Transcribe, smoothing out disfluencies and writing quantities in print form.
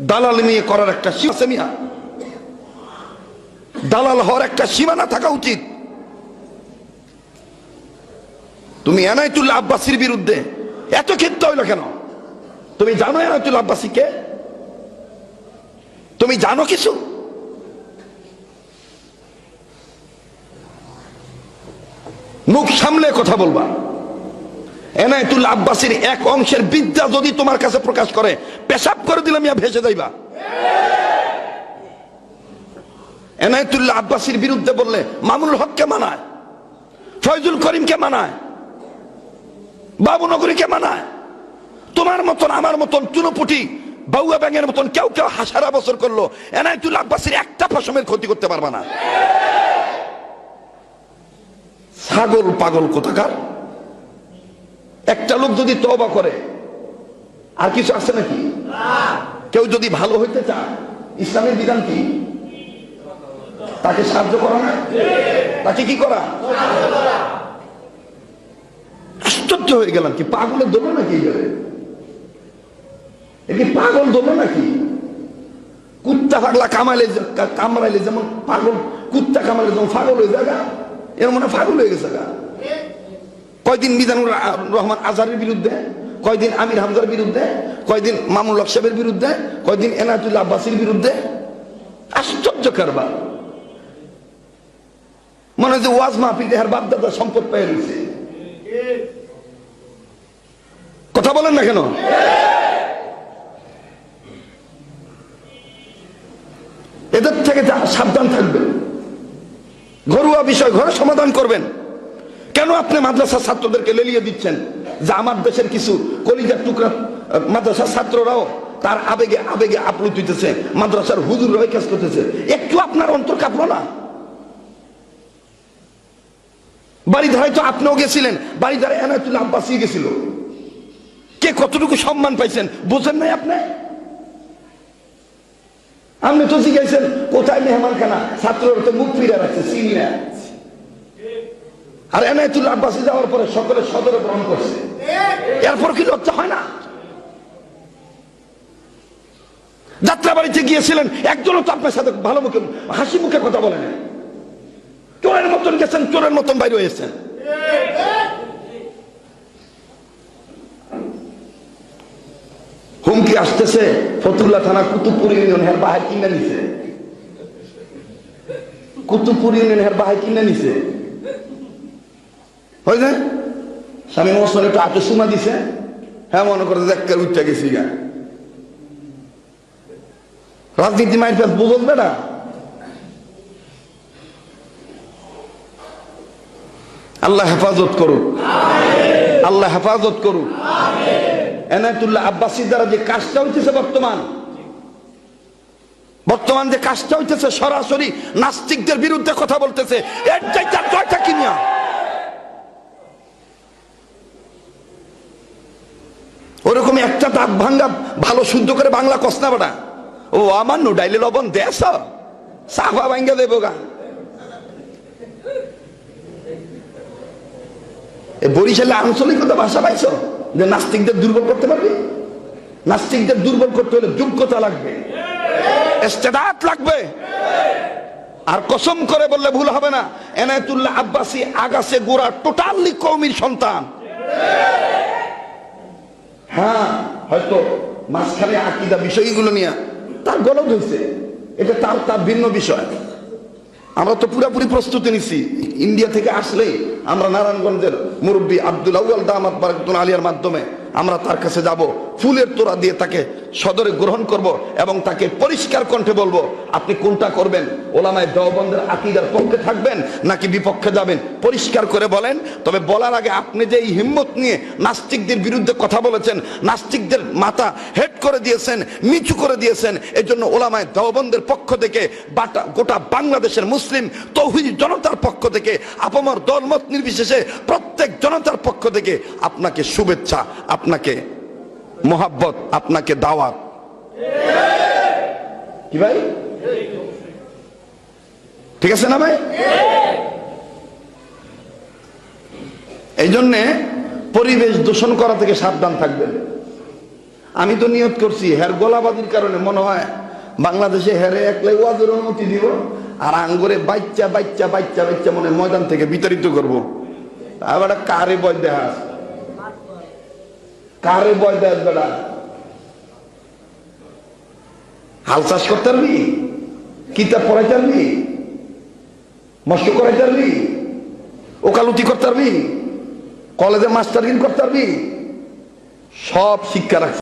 দালাল নিয়ে করার একটা সীমা, দালাল হওয়ার একটা সীমানা থাকা উচিত। তুমি এনায়েতুল্লাহ আব্বাসীর বিরুদ্ধে এত ক্ষিপ্ত হইল কেন? তুমি জানো এনায়েতুল্লাহ আব্বাসী কে? তুমি জানো কিছু? মুখ সামলে কথা বলবা। এনায়েতুল্লাহ আব্বাসীর এক অংশের বিদ্যা যদি তোমার কাছে প্রকাশ করে, পেশাব করে দিলাম ইয়া ভেসে যাইবা। এনায়েতুল্লাহ আব্বাসীর বিরুদ্ধে বললে মামুনুল হককে মানায়, ফয়জুল করিমকে মানায়, বাবুনগরীকে মানায়। তোমার মতন আমার মতন চুনোপুটি বাউয়া ব্যাঙের মতন কেউ কেউ হাজারা বছর করলো, এনায়েতুল্লাহ আব্বাসীর একটা পশমের ক্ষতি করতে পারবা না। ছাগল পাগল কোথাকার। একটা লোক যদি তওবা করে, আর কিছু আছে নাকি? কেউ যদি ভালো হইতে চায়, ইসলামের বিধান কি? তাকে সাহায্য করা না? তাকে কি করা? আশ্চর্য হয়ে গেলাম, কি পাগলের দোলো নাকি? এটি পাগল দোলো নাকি? কুত্তা পাগলা কামড়াইলে যেমন পাগল, কুত্তা কামড়াইলে যেমন পাগল হয়ে যায়, এর মনে পাগল হয়ে গেছে। কয়দিন মিজানুর রহমান আজহারের বিরুদ্ধে, কয়দিন আমির হামজার বিরুদ্ধে, কয়দিন মামুনুল হক সাহেবের বিরুদ্ধে, কয়দিন এনায়েতুল্লাহ আব্বাসীর বিরুদ্ধে। আশ্চর্য কারবার। মনে হয় যে ওয়াজ মাহফিল দেহার বাপদাদা সম্পদ পেয়ে রয়েছে। কথা বলেন না কেন? এদের থেকে সাবধান থাকবেন। ঘরোয়া বিষয় ঘরে সমাধান করবেন। কেন আপনি মাদ্রাসার ছাত্রদেরকে লেলিয়ে দিচ্ছেন যে আমার দেশের কিছু কলিজার টুকরা মাদ্রাসার ছাত্ররাও তার আবেগে আবেগে আপ্লুত হইতেছে, মাদ্রাসার হুজুর রয়ে কাজ করতেছে? একটু আপনার অন্তর কাঁপলো না? বাড়িধারায় তো আপনিও গেছিলেন, বাড়িধারায় এনায়েতুল্লাহ আব্বাসী গেছিল। কে কতটুকু সম্মান পাইছেন বুঝেন নাই আপনি? আপনি তো জিজ্ঞাসেন কোথায় মেহমান খানা, ছাত্ররা তো মুখ ফিরে রাখছে, চিনি না। আর এনায়েতুল্লাহ আব্বাসী যাওয়ার পরে সকলে সদরে গ্রহণ করছে। এরপর কি লজ্জা হয় না? যাত্রা বাড়িতে গিয়েছিলেন, একজনও তো আপনার সাথে ভালো মুখে হাসি মুখে কথা বলেন। চোরের মতন গেছেন, চোরের মতন বাইরে হয়েছেন। হুমকি আসতেছে, ফতুল্লাহ থানা কুতুবপুর ইউনিয়ন হের বাহাই কিনে নিছে, কুতুবপুর ইউনিয়ন হের বাহাই কিনে নিছে। হয়েছে স্বামী মোহসন একটু আটো সুমা দিছে, হ্যাঁ মনে করে দেখতে উঠতে গেছি গা। রাজনীতি মাইর পেস বুঝবে না। আল্লাহ হেফাজত করুক, আল্লাহ হেফাজত করুক। এনায়েতুল্লাহ আব্বাসীর দ্বারা যে কাজটা হইতেছে বর্তমান যে কাজটা হইতেছে, সরাসরি নাস্তিকদের বিরুদ্ধে কথা বলতেছে। এর চাইতে জয়টা কিনিয়া ওরকম একটা দাঁত ভাঙ্গা ভালো শুদ্ধ করে বাংলা কসনা বাটা ও আমার নো ডাইলে লবণ দেশ সাফা ভাঙ্গা দেবো গা। বরিশালে আঞ্চলিকতা ভাষা পাইছ যে নাস্তিকদের দুর্বল করতে পারবে? নাস্তিকদের দুর্বল করতে হলে যোগ্যতা লাগবে, ইস্তেদাত লাগবে। আর কসম করে বললে ভুল হবে না, এনায়েতুল্লাহ আব্বাসী আগাছে গোড়া টোটালি কওমির সন্তান। হ্যাঁ হয়তো মাঝখানে আকীদা বিষয়গুলো নিয়ে তার গলদ হয়েছে, এটা তার ভিন্ন বিষয়। আমরা তো পুরোপুরি প্রস্তুতি নিছি। ইন্ডিয়া থেকে আসলেই আমরা নারায়ণগঞ্জের মুরব্বী আব্দুল আউয়াল দামাত বারাকাতুহু আলিয়ার মাধ্যমে আমরা তার কাছে যাব, ফুলের তোড়া দিয়ে তাকে সদরে গ্রহণ করব এবং তাকে পরিষ্কার কণ্ঠে বলবো আপনি কোনটা করবেন, ওলামায়ে দেওবন্দের আকীদার পক্ষে থাকবেন নাকি বিপক্ষে যাবেন, পরিষ্কার করে বলেন। তবে বলার আগে আপনি যে এই হিম্মত নিয়ে নাস্তিকদের বিরুদ্ধে কথা বলেছেন, নাস্তিকদের মাথা হেড করে দিয়েছেন, নিচু করে দিয়েছেন, এজন্য ওলামায়ে দেওবন্দের পক্ষ থেকে গোটা বাংলাদেশের মুসলিম তৌহিদি জনতার পক্ষ থেকে, আপামর দলমত নির্বিশেষে প্রত্যেক জনতার পক্ষ থেকে আপনাকে শুভেচ্ছা, আপনাকে মোহাব্বত, আপনাকে দাওয়াত। কি ভাই ঠিক আছে না ভাই? এই জন্যে পরিবেশ দূষণ করা থেকে সাবধান থাকবেন। আমি তো নিয়ত করছি হের গোলাবাদির কারণে মনে হয় বাংলাদেশে হেরে একলাই ওয়াজের অনুমতি দিব, আর আঙ্গুরে বাচ্চা বাচ্চা বাচ্চা বাচ্চা মনে ময়দান থেকে বিতাড়িত করবো। আবার কারে বয় দেখা, কারে বয় দেয় বেড়া? হাল চাষ করতে পারবি, কিতাব পড়াইতে পারবি, মস্ত করাইতে পারবি, ওকালতি করতে পারবি, কলেজে মাস্টারগিরি করতে পারবি, সব শিক্ষা রাখছে।